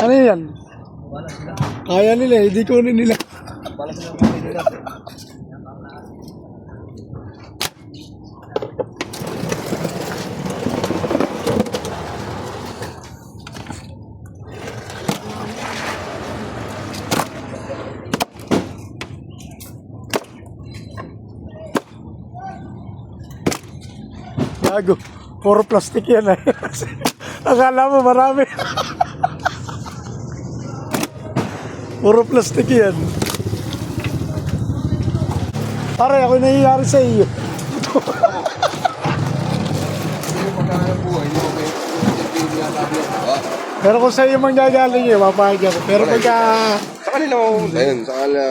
Ano yan? Kaya nila, hindi kunin nila. Gago, puro plastic yan eh. Akala mo marami. Puro plastic yan. Pare, ako nangyayari sa iyo. Pero kung sa iyo manggagaling eh, mapahig ako. Pero pagka... Sa kanila mo, ayun, sa kanila,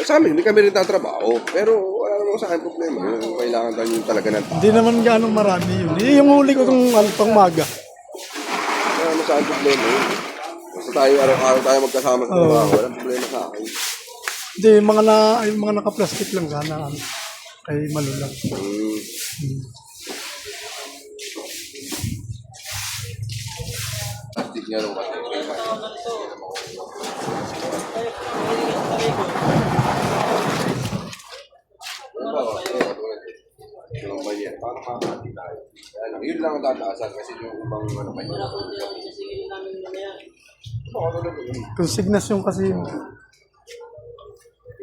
sa amin, hindi kami rin tatrabaho. Pero wala naman sa akin problema. Yung kailangan tayo yung talaga ng tao. Hindi naman ganong marami yun. Yung huli ko itong pang maga. Wala naman sa akin problema yun. Basta tayo, araw-araw tayo magkasama sa trabaho. Walang problema sa akin. Hindi, yung mga naka-plastic lang sana. Kay malulang. Plastic nga nung kasi. Yung banyan, paano makakati tayo? Yun lang ang tataasan kasi yung ibang ano pa yun. Consignation kasi yun.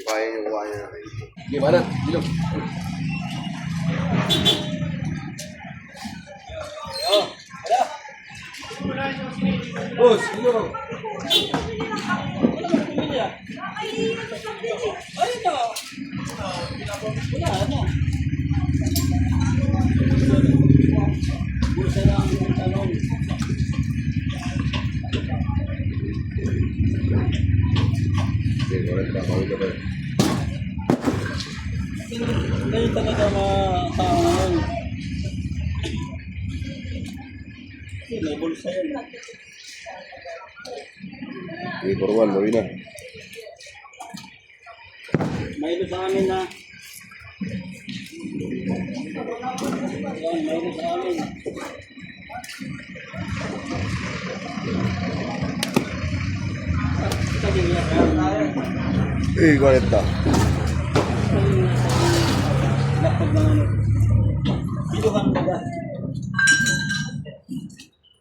Kaya yung kaya na kayo. Hindi, manan, bilog. Boss, bilog. Ngayon talaga tao ngayon. May bulsa yun. Okay, for one, gawin na. Mayroon sa amin na. Yan, mayroon sa amin. Eh, 40. Lapag ng ano. Biluhan ka ba?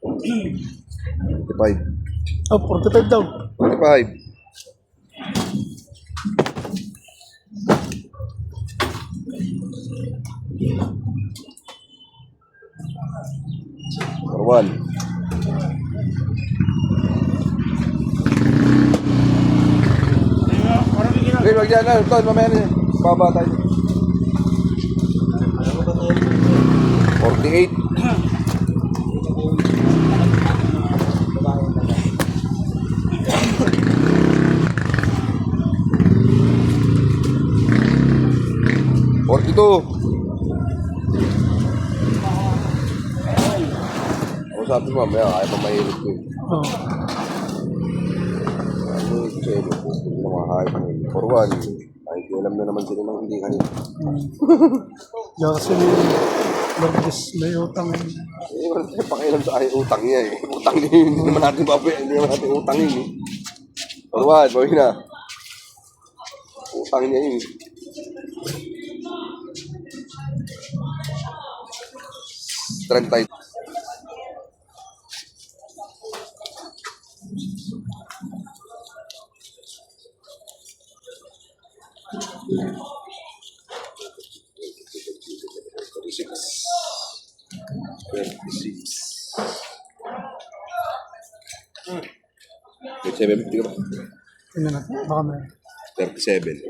45. Oh, 45 daw. 45. For one. Okay, wag dyan na. Ton, mamaya na. Baba tayo. 48. Ito. Ako sabi mo, mamaya, ayaw pa mahilip ko. Oh. Ano yung sa'yo? Kung makahayop mo. For one, ay alam na naman sila ng hindi kanina. Diyan kasi Lourdes may utang. Eh, wala tayo pakialam sa aking utang niya eh. Utang niya yun. Hindi naman natin babayan. Hindi naman natin utang yun eh. For one, bawin na. Utang niya yun. Trend tayo. Wait, 750 ka ba? Tingnan natin, baka may... 37.